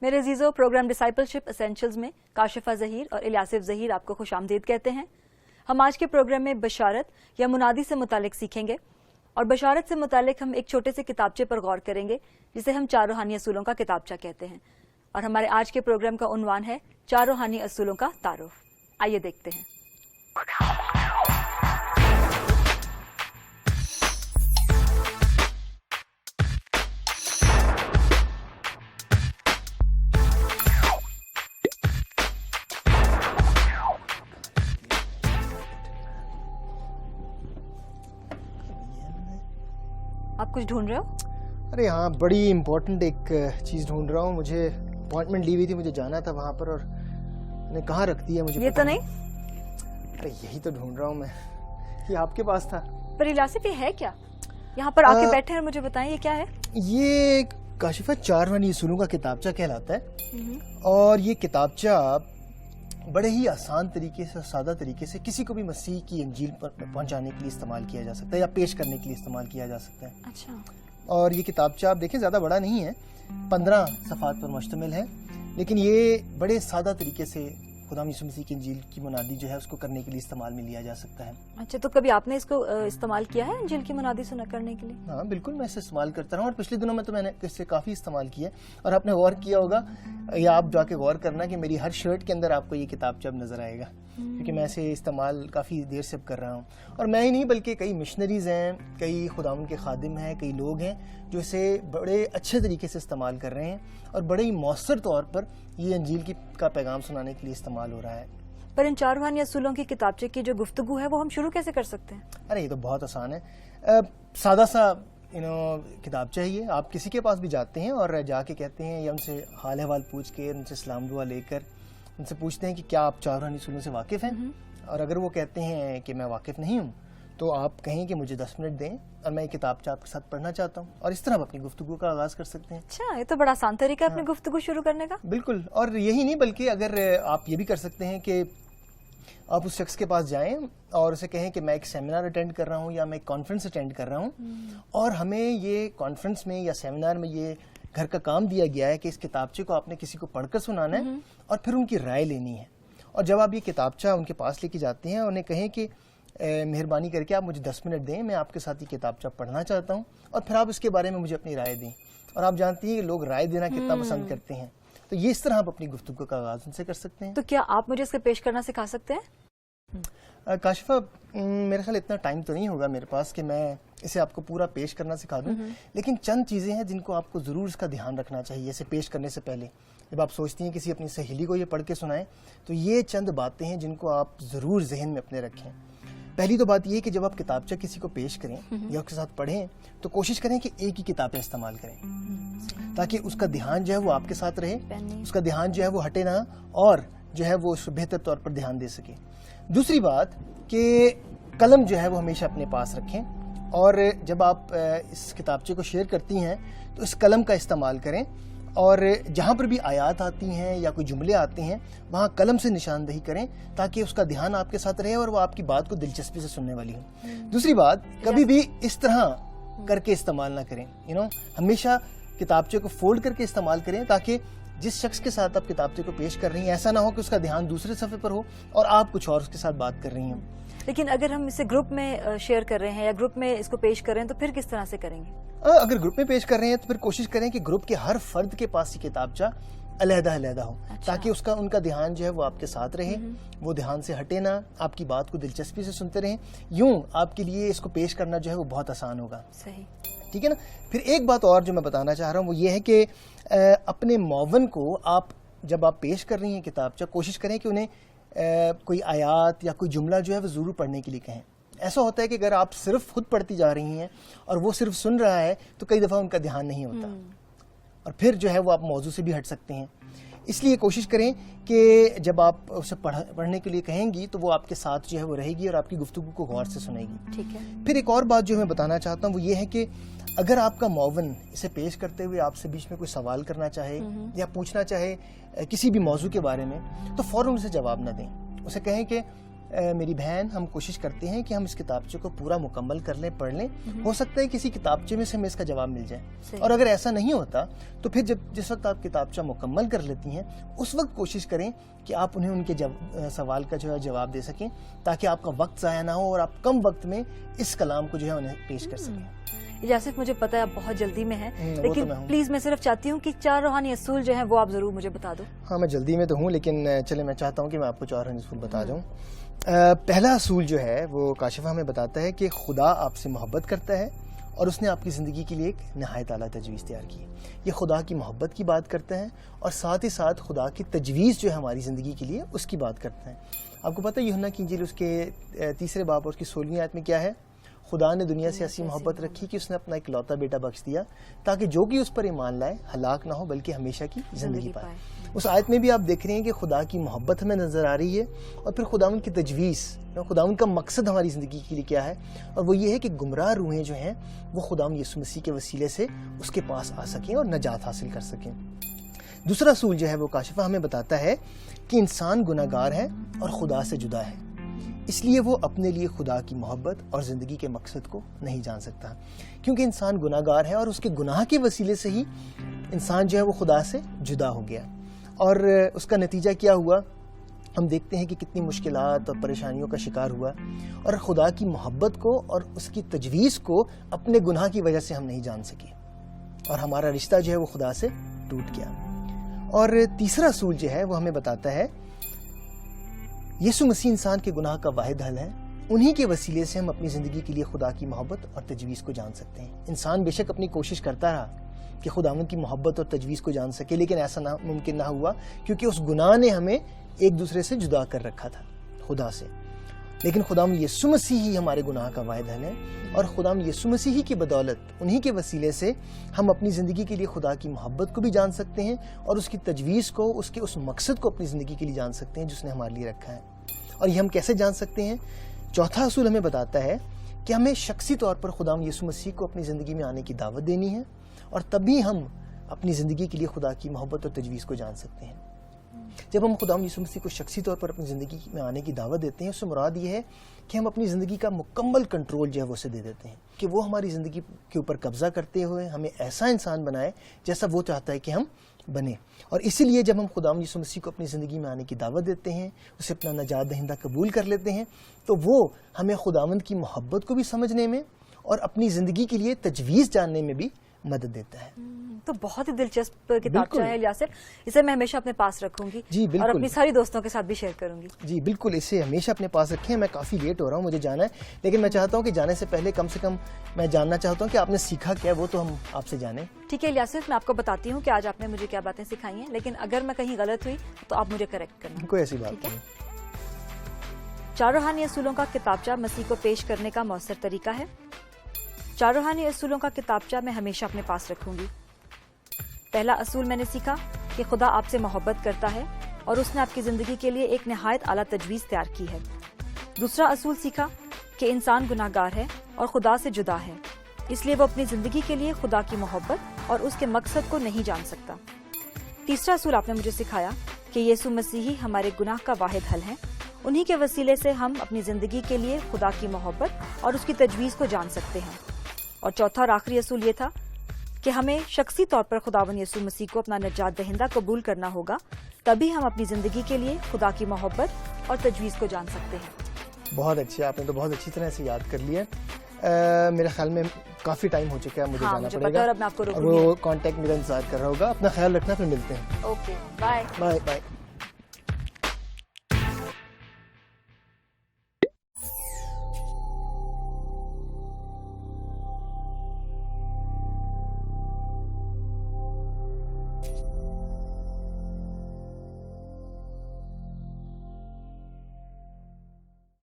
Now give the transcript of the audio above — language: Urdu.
میرے عزیزوں، پروگرام ڈسائپلشپ اسینشلز میں کاشفہ ظہیر اور الیاسف ظہیر آپ کو خوش آمدید کہتے ہیں۔ ہم آج کے پروگرام میں بشارت یا منادی سے متعلق سیکھیں گے، اور بشارت سے متعلق ہم ایک چھوٹے سے کتابچے پر غور کریں گے جسے ہم 4 روحانی اصولوں کا کتابچہ کہتے ہیں، اور ہمارے آج کے پروگرام کا عنوان ہے 4 روحانی اصولوں کا تعارف۔ آئیے دیکھتے ہیں۔ آپ کچھ ڈھونڈ رہے ہو؟ ارے ہاں، بڑی امپورٹنٹ ایک چیز ڈھونڈ رہا ہوں۔ مجھے اپوائنٹمنٹ لی ہوئی تھی، مجھے جانا تھا وہاں پر، اور میں نے کہاں رکھ دیا مجھے یہ تو نہیں؟ ارے یہی تو ڈھونڈ رہا ہوں میں، یہ آپ کے پاس تھا۔ پر الیاسف یہ ہے کیا؟ یہاں پر آ کے بیٹھے ہیں اور مجھے بتائیں یہ کیا ہے؟ یہ کاشفہ 4 روحانی اصولوں کا کتابچہ کہلاتا ہے، اور یہ کتابچہ بڑے ہی آسان طریقے سے، سادہ طریقے سے کسی کو بھی مسیح کی انجیل پر پہنچانے کے لیے استعمال کیا جا سکتا ہے، یا پیش کرنے کے لیے استعمال کیا جا سکتا ہے۔ اچھا۔ اور یہ کتابچہ آپ دیکھیں زیادہ بڑا نہیں ہے، 15 صفحات پر مشتمل ہے، لیکن یہ بڑے سادہ طریقے سے خدا یسوع مسیح کی انجیل کی منادی جو ہے اس کو کرنے کے لیے استعمال میں لیا جا سکتا ہے۔ اچھا، تو کبھی آپ نے اس کو استعمال کیا ہے انجیل کی منادی سنا کرنے کے لیے؟ ہاں بالکل، میں اسے استعمال کرتا رہا ہوں، اور پچھلے دنوں میں تو میں نے اس سے کافی استعمال کیا ہے۔ اور آپ نے غور کیا ہوگا، یا آپ جا کے غور کرنا کہ میری ہر شرٹ کے اندر آپ کو یہ کتابچہ اب نظر آئے گا، کیونکہ میں اسے استعمال کافی دیر سے اب کر رہا ہوں۔ اور میں ہی نہیں بلکہ کئی مشنریز ہیں، کئی خداوند کے خادم ہیں، کئی لوگ ہیں جو اسے بڑے اچھے طریقے سے استعمال کر رہے ہیں، اور بڑے ہی مؤثر طور پر یہ انجیل کا پیغام سنانے کے لیے استعمال ہو رہا ہے۔ پر ان 4 روحانی اصولوں کی کتابچے کی جو گفتگو ہے وہ ہم شروع کیسے کر سکتے ہیں؟ ارے یہ تو بہت آسان ہے، سادہ سا کتابچہ ہے یہ۔ آپ کسی کے پاس بھی جاتے ہیں اور جا کے کہتے ہیں، یا ان سے حال احوال پوچھ کے، ان سے سلام دعا لے کر ان سے پوچھتے ہیں کہ کیا آپ 4 روحانی اصولوں سے واقف ہیں، اور اگر وہ کہتے ہیں کہ میں واقف نہیں ہوں، تو آپ کہیں کہ مجھے 10 منٹ دیں اور میں یہ کتابچہ آپ کے ساتھ پڑھنا چاہتا ہوں، اور اس طرح آپ اپنی گفتگو کا آغاز کر سکتے ہیں۔ اچھا، یہ تو بڑا آسان طریقہ ہے اپنی گفتگو شروع کرنے کا۔ بالکل، اور یہی نہیں بلکہ اگر آپ یہ بھی کر سکتے ہیں کہ آپ اس شخص کے پاس جائیں اور اسے کہیں کہ میں ایک سیمینار اٹینڈ کر رہا ہوں، یا میں ایک کانفرنس اٹینڈ کر رہا ہوں، اور ہمیں یہ کانفرنس میں یا سیمینار میں یہ گھر کا کام دیا گیا ہے کہ اس کتابچے کو آپ نے کسی کو پڑھ کر سنانا ہے اور پھر ان کی رائے لینی ہے۔ اور جب آپ یہ کتابچہ ان کے پاس لے کے جاتے ہیں، انہیں کہیں کہ مہربانی کر کے آپ مجھے 10 منٹ دیں، میں آپ کے ساتھ یہ کتابچہ پڑھنا چاہتا ہوں، اور پھر آپ اس کے بارے میں مجھے اپنی رائے دیں۔ اور آپ جانتی ہیں کہ لوگ رائے دینا کتنا پسند کرتے ہیں، تو یہ اس طرح آپ اپنی گفتگو کا آغاز ان سے کر سکتے ہیں۔ تو کیا آپ مجھے اس کے پیش کرنا سکھا سکتے ہیں؟ کاشفہ، میرے خیال اتنا ٹائم تو نہیں ہوگا میرے پاس کہ میں اسے آپ کو پورا پیش کرنا سکھا دوں، لیکن چند چیزیں ہیں جن کو آپ کو ضرور اس کا دھیان رکھنا چاہیے اسے پیش کرنے سے پہلے۔ جب آپ سوچتی ہیں کسی اپنی سہیلی کو یہ پڑھ کے سنائیں، تو یہ چند باتیں ہیں جن کو آپ ضرور ذہن میں اپنے رکھیں۔ پہلی تو بات یہ ہے کہ جب آپ کتابچہ کسی کو پیش کریں یا اس کے ساتھ پڑھیں، تو کوشش کریں کہ ایک ہی کتابیں استعمال کریں، تاکہ اس کا دھیان جو ہے وہ آپ کے ساتھ رہے، اس کا دھیان جو ہے وہ ہٹے نہ، اور جو ہے وہ اس بہتر طور پر دھیان دے سکے۔ دوسری بات کہ قلم جو ہے وہ ہمیشہ اپنے پاس رکھیں، اور جب آپ اس کتابچے کو شیئر کرتی ہیں تو اس قلم کا استعمال کریں، اور جہاں پر بھی آیات آتی ہیں یا کوئی جملے آتے ہیں وہاں قلم سے نشاندہی کریں، تاکہ اس کا دھیان آپ کے ساتھ رہے اور وہ آپ کی بات کو دلچسپی سے سننے والی ہو۔ دوسری بات، کبھی بھی اس طرح کر کے استعمال نہ کریں، ہمیشہ کتابچے کو فولڈ کر کے استعمال کریں، تاکہ جس شخص کے ساتھ آپ کتابچے کو پیش کر رہی ہیں ایسا نہ ہو کہ اس کا دھیان دوسرے صفحے پر ہو اور آپ کچھ اور اس کے ساتھ بات کر رہی ہیں۔ لیکن اگر ہم اسے گروپ میں شیئر کر رہے ہیں یا گروپ میں اس کو پیش کر رہے ہیں، تو پھر کس طرح سے کریں گے؟ اگر گروپ میں پیش کر رہے ہیں تو پھر کوشش کریں کہ گروپ کے ہر فرد کے پاس یہ کتابچہ علیحدہ علیحدہ ہو، تاکہ ان کا دھیان جو ہے وہ آپ کے ساتھ رہے، وہ دھیان سے ہٹے نہ، آپ کی بات کو دلچسپی سے سنتے رہیں۔ یوں آپ کے لیے اس کو پیش کرنا جو ہے وہ بہت آسان ہوگا۔ صحیح، ٹھیک ہے نا۔ پھر ایک بات اور جو میں بتانا چاہ رہا ہوں وہ یہ ہے کہ اپنے معاون کو آپ جب آپ پیش کر رہی ہیں کتابچہ، کوشش کریں کہ انہیں کوئی آیات یا کوئی جملہ جو ہے وہ ضرور پڑھنے کے لیے کہیں۔ ایسا ہوتا ہے کہ اگر آپ صرف خود پڑھتی جا رہی ہیں اور وہ صرف سن رہا ہے، تو کئی دفعہ ان کا دھیان نہیں ہوتا، اور پھر جو ہے وہ آپ موضوع سے بھی ہٹ سکتے ہیں۔ اس لیے کوشش کریں کہ جب آپ اسے پڑھنے کے لیے کہیں گی تو وہ آپ کے ساتھ جو ہے وہ رہے گی اور آپ کی گفتگو کو غور سے سنے گی۔ ٹھیک ہے۔ پھر ایک اور بات جو میں بتانا چاہتا ہوں وہ یہ ہے کہ اگر آپ کا معاون اسے پیش کرتے ہوئے آپ سے بیچ میں کوئی سوال کرنا چاہے یا پوچھنا چاہے کسی بھی موضوع کے بارے میں، تو فوراً اسے جواب نہ دیں۔ اسے کہیں کہ میری بہن ہم کوشش کرتے ہیں کہ ہم اس کتابچے کو پورا مکمل کر لیں, پڑھ لیں. ہو سکتا ہے کسی کتابچے میں سے ہمیں اس کا جواب مل جائے, اور اگر ایسا نہیں ہوتا تو پھر جس وقت آپ کتابچہ مکمل کر لیتی ہیں اس وقت کوشش کریں کہ آپ انہیں ان کے سوال کا جو ہے جواب دے سکیں, تاکہ آپ کا وقت ضائع نہ ہو اور آپ کم وقت میں اس کلام کو جو ہے انہیں پیش کر سکیں. الیاسف, مجھے پتہ ہے آپ بہت جلدی میں ہیں, لیکن پلیز میں صرف چاہتی ہوں کہ 4 روحانی اصول جو ہیں وہ آپ ضرور مجھے بتا دو. ہاں, میں جلدی میں تو ہوں, لیکن چلے میں چاہتا ہوں کہ میں آپ کو 4 روحانی اصول بتا دوں. پہلا اصول جو ہے وہ کاشفہ ہمیں بتاتا ہے کہ خدا آپ سے محبت کرتا ہے اور اس نے آپ کی زندگی کے لیے ایک نہایت اعلیٰ تجویز تیار کی ہے. یہ خدا کی محبت کی بات کرتا ہے اور ساتھ ہی ساتھ خدا کی تجویز جو ہے ہماری زندگی کے لیے اس کی بات کرتا ہے. آپ کو پتہ ہے یوحنا کی انجیل اس کے 3 باب اور اس کی 16ویں آیت میں کیا ہے؟ خدا نے دنیا سے ایسی محبت رکھی کہ اس نے اپنا اکلوتا بیٹا بخش دیا تاکہ جو کہ اس پر ایمان لائے ہلاک نہ ہو بلکہ ہمیشہ کی زندگی پائے. اس آیت میں بھی آپ دیکھ رہے ہیں کہ خدا کی محبت ہمیں نظر آ رہی ہے, اور پھر خداوند کی تجویز, خداوند کا مقصد ہماری زندگی کے لیے کیا ہے, اور وہ یہ ہے کہ گمراہ روحیں جو ہیں وہ خداوند یسوع مسیح کے وسیلے سے اس کے پاس آ سکیں اور نجات حاصل کر سکیں. دوسرا اصول جو ہے وہ کاشفہ ہمیں بتاتا ہے کہ انسان گناہ گار ہے اور خدا سے جدا ہے, اس لیے وہ اپنے لیے خدا کی محبت اور زندگی کے مقصد کو نہیں جان سکتا, کیونکہ انسان گناہ گار ہے اور اس کے گناہ کے وسیلے سے ہی انسان جو ہے وہ خدا سے جدا ہو گیا. اور اس کا نتیجہ کیا ہوا؟ ہم دیکھتے ہیں کہ کتنی مشکلات اور پریشانیوں کا شکار ہوا, اور خدا کی محبت کو اور اس کی تجویز کو اپنے گناہ کی وجہ سے ہم نہیں جان سکے, اور ہمارا رشتہ جو ہے وہ خدا سے ٹوٹ گیا. اور تیسرا اصول جو ہے وہ ہمیں بتاتا ہے یسوع مسیح انسان کے گناہ کا واحد حل ہے, انہی کے وسیلے سے ہم اپنی زندگی کے لیے خدا کی محبت اور تجویز کو جان سکتے ہیں. انسان بے شک اپنی کوشش کرتا رہا کہ خداوند کی محبت اور تجویز کو جان سکے, لیکن ایسا ممکن نہ ہوا کیونکہ اس گناہ نے ہمیں ایک دوسرے سے جدا کر رکھا تھا خدا سے. لیکن خداوند یسوع مسیح ہی ہمارے گناہ کا واحد حل ہے, اور خداوند یسوع مسیح کی بدولت, انہی کے وسیلے سے ہم اپنی زندگی کے لیے خدا کی محبت کو بھی جان سکتے ہیں اور اس کی تجویز کو, اس کے اس مقصد کو اپنی زندگی کے لیے جان سکتے ہیں جس نے ہمارے لیے رکھا ہے. اور یہ ہم کیسے جان سکتے ہیں؟ چوتھا اصول ہمیں بتاتا ہے کہ ہمیں شخصی طور پر خداوند یسوع مسیح کو اپنی زندگی میں آنے کی دعوت دینی ہے, اور تبھی ہم اپنی زندگی کے لیے خدا کی محبت اور تجویز کو جان سکتے ہیں. جب ہم خداوند یسوع مسیح کو شخصی طور پر اپنی زندگی میں آنے کی دعوت دیتے ہیں, اس سے مراد یہ ہے کہ ہم اپنی زندگی کا مکمل کنٹرول جو ہے وہ اسے دے دیتے ہیں, کہ وہ ہماری زندگی کے اوپر قبضہ کرتے ہوئے ہمیں ایسا انسان بنائے جیسا وہ چاہتا ہے کہ ہم بنے. اور اسی لیے جب ہم خداوند یسوع مسیح کو اپنی زندگی میں آنے کی دعوت دیتے ہیں, اسے اپنا نجات دہندہ قبول کر لیتے ہیں, تو وہ ہمیں خداوند کی محبت کو بھی سمجھنے میں اور اپنی زندگی کے لیے تجویز جاننے میں بھی مدد دیتا ہے. تو بہت ہی دلچسپ کتابچہ ہے الیاسف, اسے میں ہمیشہ اپنے پاس رکھوں گی جی بالکل, اور اپنی ساری دوستوں کے ساتھ بھی شیئر کروں گی. جی بالکل, اسے ہمیشہ اپنے پاس رکھیں. میں کافی لیٹ ہو رہا ہوں, مجھے جانا ہے, لیکن میں چاہتا ہوں کہ جانے سے پہلے کم سے کم میں جاننا چاہتا ہوں کہ آپ نے سیکھا کیا, وہ تو ہم آپ سے جانیں. ٹھیک ہے الیاسف, میں آپ کو بتاتی ہوں کہ آج آپ نے مجھے کیا باتیں سکھائی ہیں, لیکن اگر میں کہیں غلط ہوئی تو آپ مجھے کریکٹ کرنا. کوئی ایسی بات نہیں. 4 روحانی اصولوں کا کتابچہ مسیح کو پیش کرنے کا مؤثر طریقہ ہے. 4 روحانی اصولوں کا کتابچہ میں ہمیشہ اپنے پاس رکھوں گی. پہلا اصول میں نے سیکھا کہ خدا آپ سے محبت کرتا ہے اور اس نے آپ کی زندگی کے لیے ایک نہایت اعلیٰ تجویز تیار کی ہے. دوسرا اصول سیکھا کہ انسان گناہ گار ہے اور خدا سے جدا ہے, اس لیے وہ اپنی زندگی کے لیے خدا کی محبت اور اس کے مقصد کو نہیں جان سکتا. تیسرا اصول آپ نے مجھے سکھایا کہ یسوع مسیح ہمارے گناہ کا واحد حل ہے, انہی کے وسیلے سے ہم اپنی زندگی کے لیے خدا کی محبت اور اس کی تجویز کو جان سکتے ہیں. اور چوتھا اور آخری اصول یہ تھا کہ ہمیں شخصی طور پر خداوند یسوع مسیح کو اپنا نجات دہندہ قبول کرنا ہوگا, تبھی ہم اپنی زندگی کے لیے خدا کی محبت اور تجویز کو جان سکتے ہیں. بہت اچھا, آپ نے تو بہت اچھی طرح سے یاد کر لیا. میرے خیال میں کافی ٹائم ہو چکا ہے, مجھے جانا پڑے گا, اور وہ کانٹیکٹ میرا انتظار کر رہا ہوگا. اپنا خیال رکھنا, پھر ملتے ہیں. Okay, bye. Bye bye.